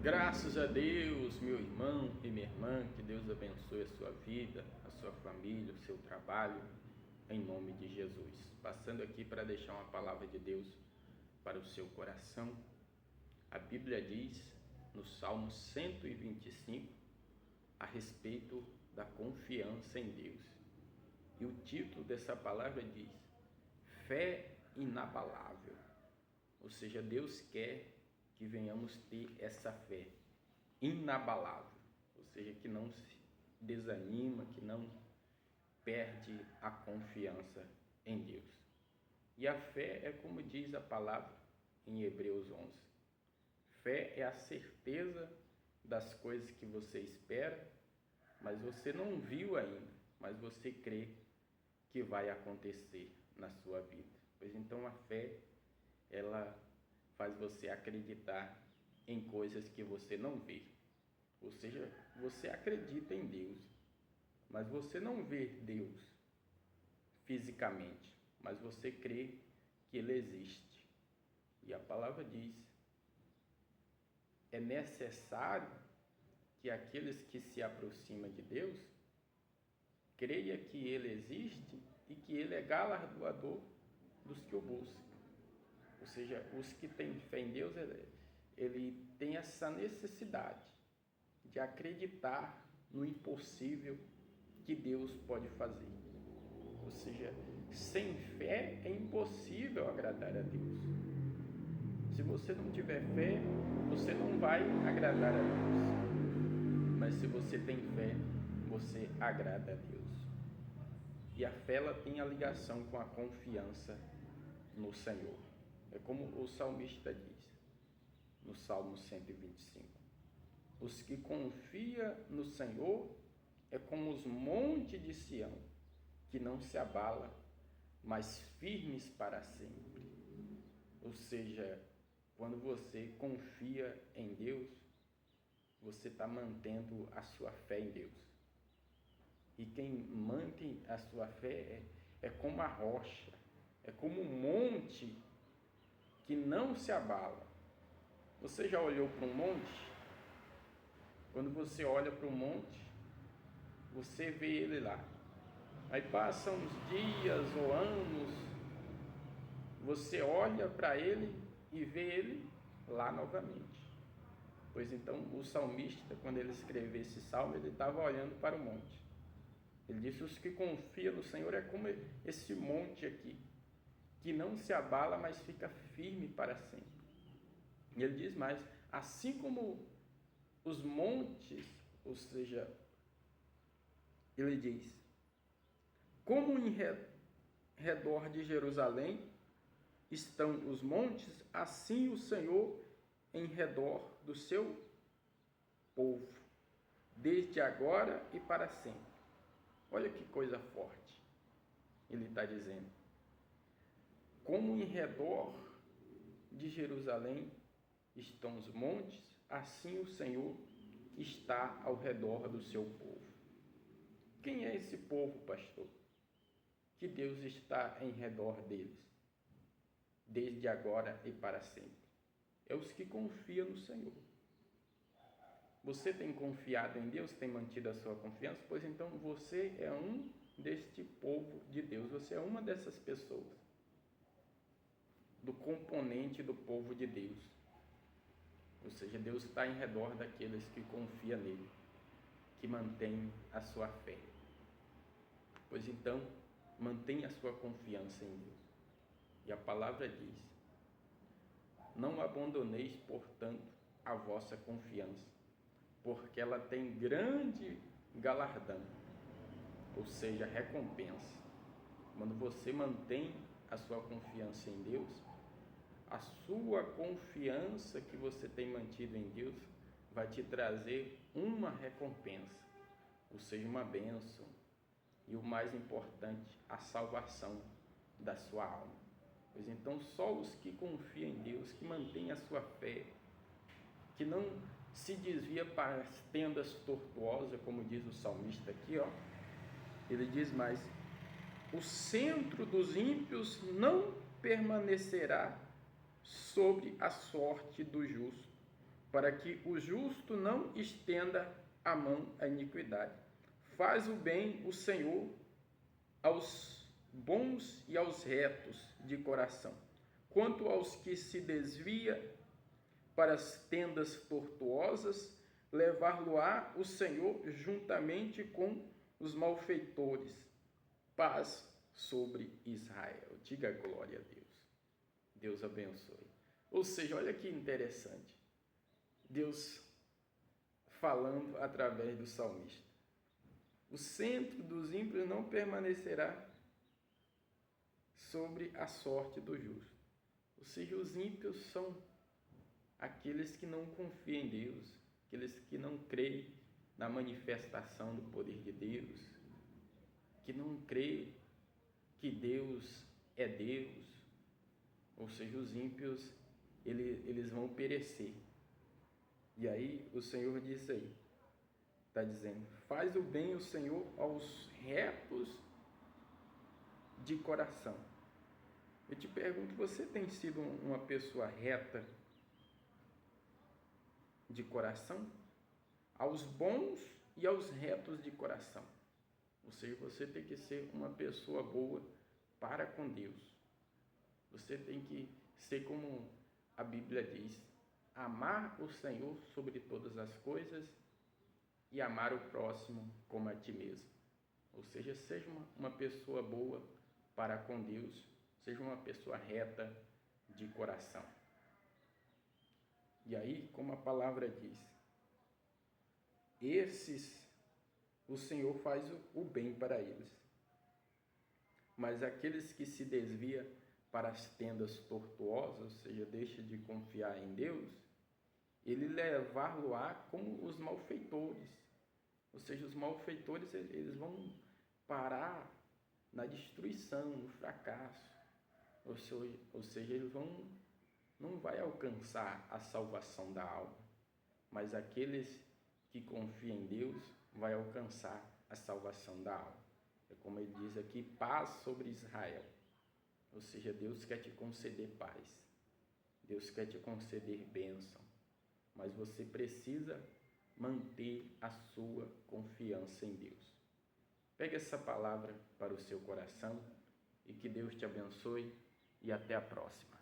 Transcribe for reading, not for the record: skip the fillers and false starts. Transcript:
Graças a Deus, meu irmão e minha irmã, que Deus abençoe a sua vida, a sua família, o seu trabalho, em nome de Jesus. Passando aqui para deixar uma palavra de Deus para o seu coração. A Bíblia diz, no Salmo 125, a respeito da confiança em Deus. E o título dessa palavra diz, fé inabalável. Ou seja, Deus quer que venhamos ter essa fé inabalável, ou seja, que não se desanima, que não perde a confiança em Deus. E a fé é como diz a palavra em Hebreus 11. Fé é a certeza das coisas que você espera, mas você não viu ainda, mas você crê que vai acontecer na sua vida. Pois então a fé, ela faz você acreditar em coisas que você não vê. Ou seja, você acredita em Deus, mas você não vê Deus fisicamente, mas você crê que Ele existe. E a palavra diz, é necessário que aqueles que se aproximam de Deus creia que Ele existe e que Ele é galardoador dos que o buscam. Ou seja, os que têm fé em Deus, ele tem essa necessidade de acreditar no impossível que Deus pode fazer. Ou seja, sem fé é impossível agradar a Deus. Se você não tiver fé, você não vai agradar a Deus. Mas se você tem fé, você agrada a Deus. E a fé, ela tem a ligação com a confiança no Senhor. É como o salmista diz, no Salmo 125. Os que confiam no Senhor é como os montes de Sião, que não se abala, mas firmes para sempre. Ou seja, quando você confia em Deus, você está mantendo a sua fé em Deus. E quem mantém a sua fé é como a rocha, é como um monte que não se abala. Você já olhou para um monte? Quando você olha para um monte, você vê ele lá. Aí passam uns dias ou anos, você olha para ele e vê ele lá novamente. Pois então o salmista, quando ele escreveu esse salmo, ele estava olhando para o monte. Ele disse, os que confiam no Senhor é como esse monte aqui, que não se abala, mas fica firme para sempre. E ele diz mais, assim como os montes, ou seja, ele diz, como em redor de Jerusalém estão os montes, assim o Senhor em redor do seu povo, desde agora e para sempre. Olha que coisa forte, ele está dizendo. Como em redor de Jerusalém estão os montes, assim o Senhor está ao redor do seu povo. Quem é esse povo, pastor? Que Deus está em redor deles, desde agora e para sempre. É os que confiam no Senhor. Você tem confiado em Deus, tem mantido a sua confiança? Pois então você é um deste povo de Deus, você é uma dessas pessoas, do componente do povo de Deus. Ou seja, Deus está em redor daqueles que confiam nele, que mantêm a sua fé. Pois então, mantenha a sua confiança em Deus. E a palavra diz, não abandoneis, portanto, a vossa confiança, porque ela tem grande galardão, ou seja, recompensa. Quando você mantém a sua confiança em Deus, a sua confiança que você tem mantido em Deus vai te trazer uma recompensa, ou seja, uma bênção, e o mais importante, a salvação da sua alma. Pois então, só os que confiam em Deus, que mantêm a sua fé, que não se desvia para as tendas tortuosas, como diz o salmista aqui, ó, ele diz mais, o centro dos ímpios não permanecerá sobre a sorte do justo, para que o justo não estenda a mão à iniquidade. Faz o bem o Senhor aos bons e aos retos de coração. Quanto aos que se desvia para as tendas tortuosas, levar-lo-á o Senhor juntamente com os malfeitores. Paz sobre Israel. Diga glória a Deus. Deus abençoe. Ou seja, olha que interessante. Deus falando através do salmista. O centro dos ímpios não permanecerá sobre a sorte do justo. Ou seja, os ímpios são aqueles que não confiam em Deus, aqueles que não creem na manifestação do poder de Deus, que não creem que Deus é Deus. Ou seja, os ímpios, eles vão perecer. E aí o Senhor disse aí, está dizendo, faz o bem o Senhor aos retos de coração. Eu te pergunto, você tem sido uma pessoa reta de coração? Aos bons e aos retos de coração. Ou seja, você tem que ser uma pessoa boa para com Deus. Você tem que ser como a Bíblia diz, amar o Senhor sobre todas as coisas e amar o próximo como a ti mesmo. Ou seja, seja uma pessoa boa para com Deus, seja uma pessoa reta de coração. E aí, como a palavra diz, esses o Senhor faz o bem para eles. Mas aqueles que se desviam para as tendas tortuosas, ou seja, deixa de confiar em Deus, ele levar-lo-á como os malfeitores. Ou seja, os malfeitores eles vão parar na destruição, no fracasso. Ou seja, eles não vai alcançar a salvação da alma. Mas aqueles que confiam em Deus vai alcançar a salvação da alma. É como ele diz aqui, paz sobre Israel. Ou seja, Deus quer te conceder paz. Deus quer te conceder bênção. Mas você precisa manter a sua confiança em Deus. Pegue essa palavra para o seu coração e que Deus te abençoe e até a próxima.